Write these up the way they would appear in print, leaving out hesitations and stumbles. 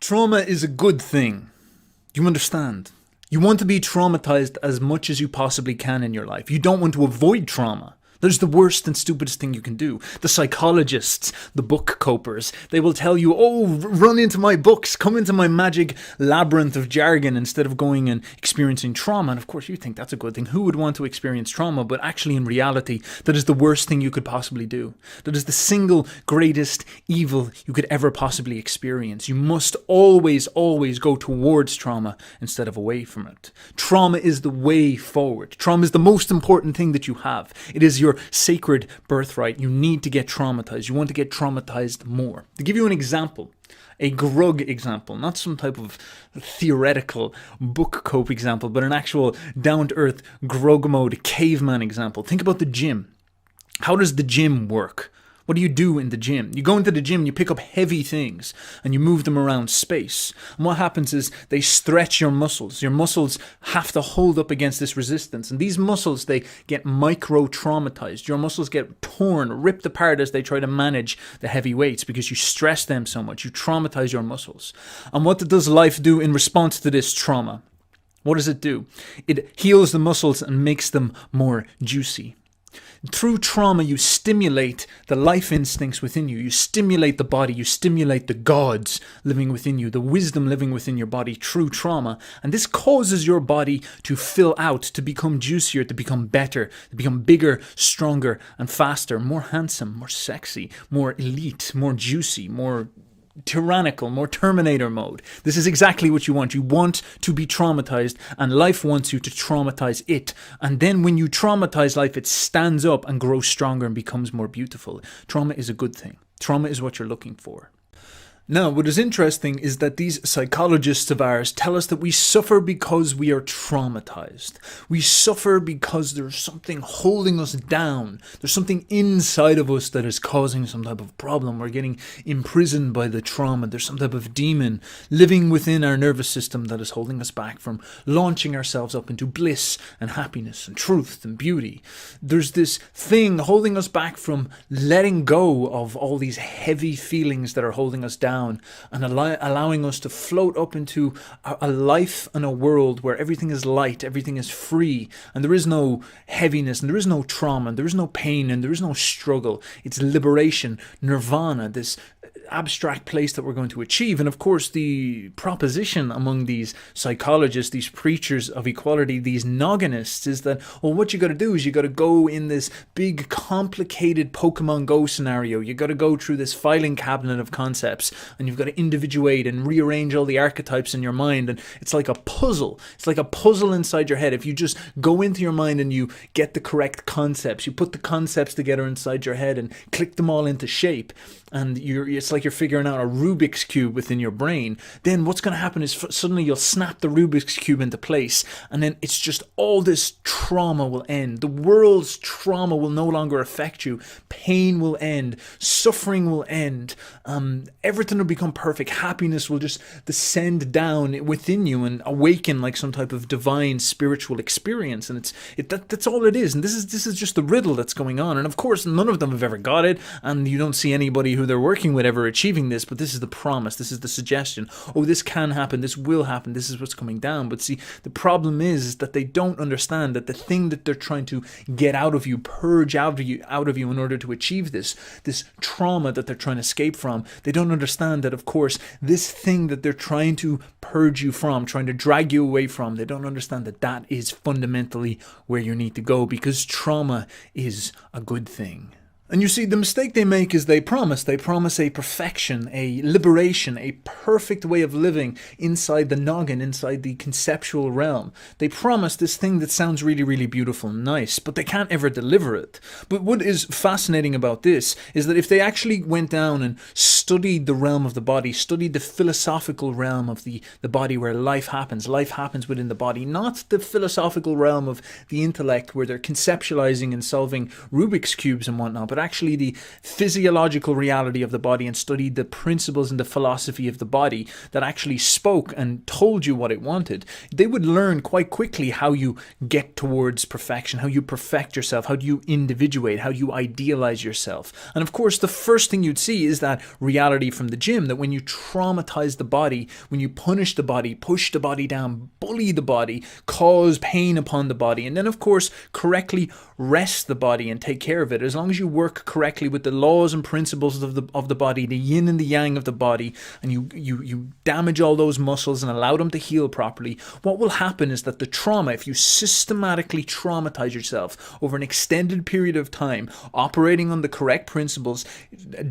Trauma is a good thing. You understand? You want to be traumatized as much as you possibly can in your life. You don't want to avoid trauma. That is the worst and stupidest thing you can do. The psychologists, the book copers, they will tell you, oh, run into my books, come into my magic labyrinth of jargon instead of going and experiencing trauma. And of course you think that's a good thing. Who would want to experience trauma? But actually in reality, that is the worst thing you could possibly do. That is the single greatest evil you could ever possibly experience. You must always, always go towards trauma instead of away from it. Trauma is the way forward. Trauma is the most important thing that you have. It is your sacred birthright. You need to get traumatized. You want to get traumatized more. To give you an example, a grug example, not some type of theoretical book cope example, but an actual down-to-earth grug mode caveman example. Think about the gym. How does the gym work? What do you do in the gym? You go into the gym, you pick up heavy things, and you move them around space. And what happens is they stretch your muscles. Your muscles have to hold up against this resistance. And these muscles, they get micro-traumatized. Your muscles get torn, ripped apart as they try to manage the heavy weights because you stress them so much. You traumatize your muscles. And what does life do in response to this trauma? What does it do? It heals the muscles and makes them more juicy. Through trauma, you stimulate the life instincts within you. You stimulate the body. You stimulate the gods living within you, the wisdom living within your body through trauma. And this causes your body to fill out, to become juicier, to become better, to become bigger, stronger, and faster, more handsome, more sexy, more elite, more juicy, more tyrannical, more Terminator mode. This is exactly what you want. You want to be traumatized, and life wants you to traumatize it. And then when you traumatize life, it stands up and grows stronger and becomes more beautiful. Trauma is a good thing. Trauma is what you're looking for. Now, what is interesting is that these psychologists of ours tell us that we suffer because we are traumatized. We suffer because there's something holding us down. There's something inside of us that is causing some type of problem. We're getting imprisoned by the trauma. There's some type of demon living within our nervous system that is holding us back from launching ourselves up into bliss and happiness and truth and beauty. There's this thing holding us back from letting go of all these heavy feelings that are holding us down, and allowing us to float up into a life and a world where everything is light, everything is free, and there is no heaviness, and there is no trauma, and there is no pain, and there is no struggle. It's liberation, nirvana, this abstract place that we're going to achieve. And of course, the proposition among these psychologists, these preachers of equality, these nogginists, is that, well, what you got to do is you got to go in this big, complicated Pokemon Go scenario. You got to go through this filing cabinet of concepts, and you've got to individuate and rearrange all the archetypes in your mind. And it's like a puzzle. It's like a puzzle inside your head. If you just go into your mind and you get the correct concepts, you put the concepts together inside your head and click them all into shape, and it's like you're figuring out a Rubik's Cube within your brain, then what's going to happen is suddenly you'll snap the Rubik's Cube into place, and then it's just all this trauma will end. The world's trauma will no longer affect you. Pain will end. Suffering will end. Everything will become perfect. Happiness will just descend down within you and awaken like some type of divine spiritual experience. And that's all it is. And this is just the riddle that's going on. And of course, none of them have ever got it, and you don't see anybody who they're working with ever achieving this, but this is the promise, this is the suggestion. Oh, this can happen, this will happen, this is what's coming down. But see, the problem is that they don't understand that the thing that they're trying to get out of you, purge out of you in order to achieve this trauma that they're trying to escape from, they don't understand that, of course, this thing that they're trying to purge you from, trying to drag you away from, they don't understand that that is fundamentally where you need to go, because trauma is a good thing. And you see, the mistake they make is they promise a perfection, a liberation, a perfect way of living inside the noggin, inside the conceptual realm. They promise this thing that sounds really, really beautiful and nice, but they can't ever deliver it. But what is fascinating about this is that if they actually went down and studied the realm of the body, studied the philosophical realm of the body where life happens within the body, not the philosophical realm of the intellect where they're conceptualizing and solving Rubik's Cubes and whatnot, but but actually the physiological reality of the body and studied the principles and the philosophy of the body that actually spoke and told you what it wanted, they would learn quite quickly how you get towards perfection, how you perfect yourself, how do you individuate, how you idealize yourself. And of course, the first thing you'd see is that reality from the gym, that when you traumatize the body, when you punish the body, push the body down, bully the body, cause pain upon the body, and then of course correctly rest the body and take care of it, as long as you work correctly with the laws and principles of the body, the yin and the yang of the body, and you damage all those muscles and allow them to heal properly, what will happen is that the trauma, if you systematically traumatize yourself over an extended period of time, operating on the correct principles,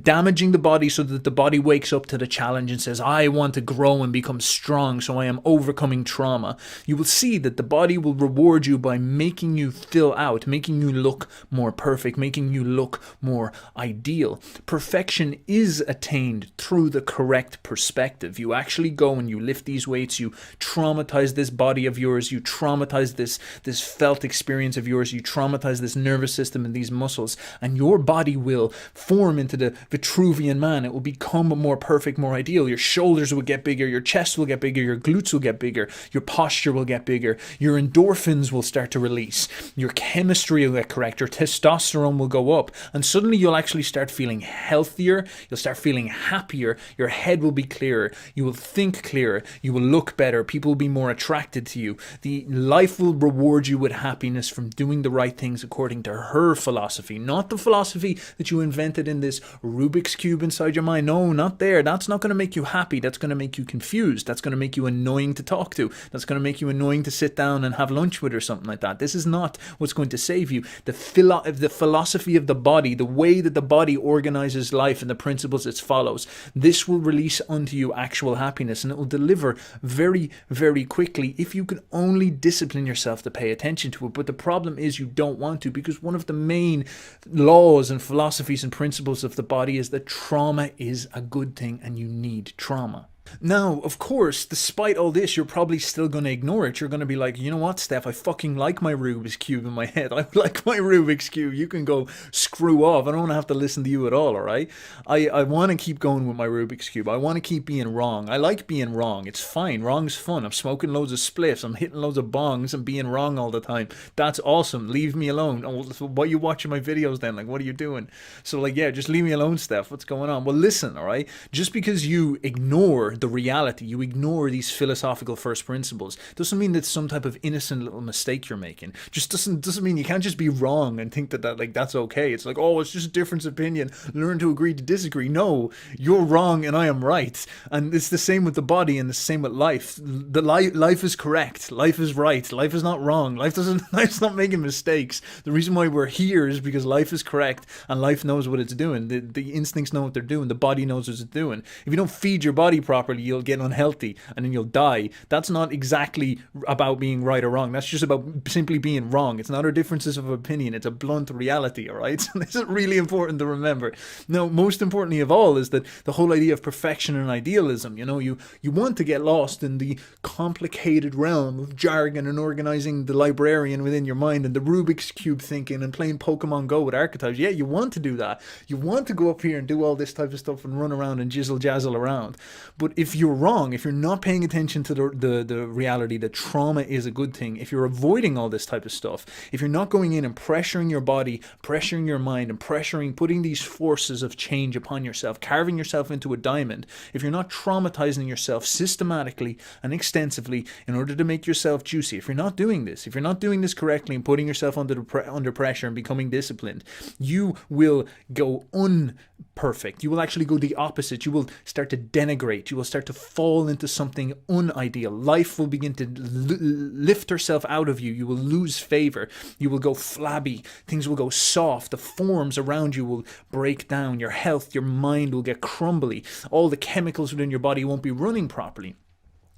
damaging the body so that the body wakes up to the challenge and says, I want to grow and become strong, so I am overcoming trauma, you will see that the body will reward you by making you fill out, making you look more perfect, making you look more ideal. Perfection is attained through the correct perspective. You actually go and you lift these weights, you traumatize this body of yours, you traumatize this felt experience of yours, you traumatize this nervous system and these muscles, and your body will form into the Vitruvian man. It will become more perfect, more ideal. Your shoulders will get bigger, your chest will get bigger, your glutes will get bigger, your posture will get bigger, your endorphins will start to release, your chemistry will get correct, your testosterone will go up, and suddenly you'll actually start feeling healthier, you'll start feeling happier, your head will be clearer, you will think clearer, you will look better, people will be more attracted to you. The life will reward you with happiness from doing the right things according to her philosophy, not the philosophy that you invented in this Rubik's Cube inside your mind. No, not there. That's not going to make you happy. That's going to make you confused. That's going to make you annoying to talk to. That's going to make you annoying to sit down and have lunch with or something like that. This is not what's going to save you. The philosophy of the body, the way that the body organizes life and the principles it follows, this will release unto you actual happiness, and it will deliver very, very quickly if you can only discipline yourself to pay attention to it. But the problem is you don't want to, because one of the main laws and philosophies and principles of the body is that trauma is a good thing and you need trauma. Now, of course, despite all this, you're probably still going to ignore it. You're going to be like, you know what, Steph, I fucking like my Rubik's Cube in my head. I like my Rubik's Cube. You can go screw off. I don't want to have to listen to you at all, all right? I want to keep going with my Rubik's Cube. I want to keep being wrong. I like being wrong. It's fine. Wrong's fun. I'm smoking loads of spliffs. I'm hitting loads of bongs and being wrong all the time. That's awesome. Leave me alone. Oh, so why are you watching my videos then? Like, what are you doing? So, like, yeah, just leave me alone, Steph. What's going on? Well, listen, all right? Just because you ignore the reality, you ignore these philosophical first principles, doesn't mean that's some type of innocent little mistake you're making. Just doesn't mean you can't just be wrong and think that like that's okay. It's like, oh, it's just a difference of opinion, learn to agree to disagree. No, you're wrong and I am right. And it's the same with the body and the same with life. Life is correct, life is right, life is not wrong, life's not making mistakes. The reason why we're here is because life is correct and life knows what it's doing. The instincts know what they're doing, the body knows what it's doing. If you don't feed your body properly, you'll get unhealthy and then you'll die. That's not exactly about being right or wrong. That's just about simply being wrong. It's not our differences of opinion. It's a blunt reality, all right? So this is really important to remember. Now, most importantly of all is that the whole idea of perfection and idealism, you know, you want to get lost in the complicated realm of jargon and organizing the librarian within your mind and the Rubik's Cube thinking and playing Pokemon Go with archetypes. Yeah, you want to do that. You want to go up here and do all this type of stuff and run around and jizzle jazzle around. But if you're wrong, if you're not paying attention to the reality that trauma is a good thing, if you're avoiding all this type of stuff, if you're not going in and pressuring your body, pressuring your mind, and putting these forces of change upon yourself, carving yourself into a diamond, if you're not traumatizing yourself systematically and extensively in order to make yourself juicy, if you're not doing this correctly and putting yourself under pressure and becoming disciplined, you will go unperfect. You will actually go the opposite. You will start to denigrate. You will start to fall into something unideal. Life will begin to lift herself out of you. You will lose favor. You will go flabby. Things will go soft. The forms around you will break down. Your health, your mind will get crumbly. All the chemicals within your body won't be running properly.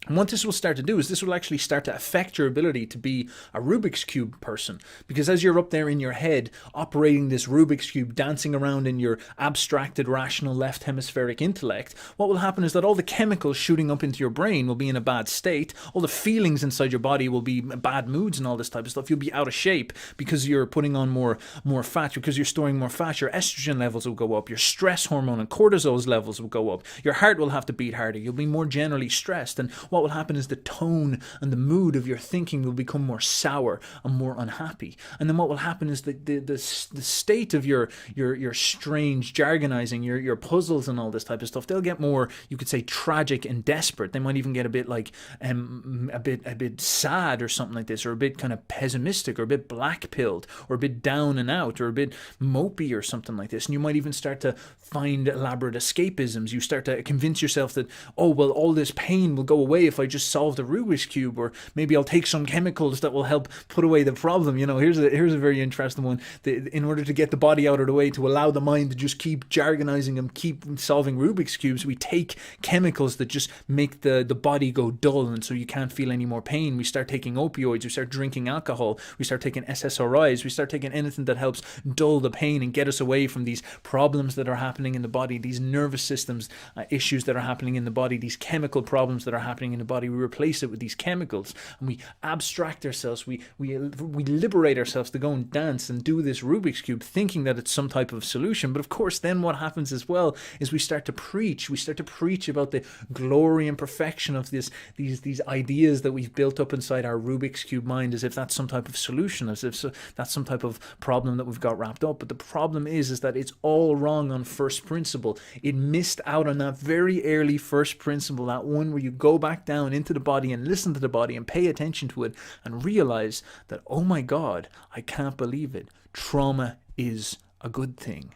And what this will start to do is this will actually start to affect your ability to be a Rubik's Cube person. Because as you're up there in your head, operating this Rubik's Cube, dancing around in your abstracted, rational, left hemispheric intellect, what will happen is that all the chemicals shooting up into your brain will be in a bad state. All the feelings inside your body will be bad moods and all this type of stuff. You'll be out of shape because you're putting on more fat, because you're storing more fat. Your estrogen levels will go up. Your stress hormone and cortisol levels will go up. Your heart will have to beat harder. You'll be more generally stressed. And what will happen is the tone and the mood of your thinking will become more sour and more unhappy. And then what will happen is the state of your strange jargonizing, your puzzles and all this type of stuff, they'll get more, you could say, tragic and desperate. They might even get a bit like a bit sad or something like this, or a bit kind of pessimistic, or a bit black-pilled, or a bit down and out, or a bit mopey or something like this. And you might even start to find elaborate escapisms. You start to convince yourself that, oh, well, all this pain will go away if I just solve the Rubik's Cube, or maybe I'll take some chemicals that will help put away the problem. Here's a very interesting one. In order to get the body out of the way, to allow the mind to just keep jargonizing and keep solving Rubik's Cubes, we take chemicals that just make the body go dull, and so you can't feel any more pain. We start taking opioids, we start drinking alcohol, we start taking SSRIs, we start taking anything that helps dull the pain and get us away from these problems that are happening in the body, these nervous systems issues that are happening in the body, these chemical problems that are happening in the body. We replace it with these chemicals, and we abstract ourselves, we liberate ourselves to go and dance and do this Rubik's Cube, thinking that it's some type of solution. But of course, then what happens as well is we start to preach about the glory and perfection of these ideas that we've built up inside our Rubik's Cube mind, as if that's some type of solution, as if that's some type of problem that we've got wrapped up. But the problem is that it's all wrong on first principle. It missed out on that very early first principle, that one where you go back down into the body and listen to the body and pay attention to it and realize that, oh my God, I can't believe it. Trauma is a good thing.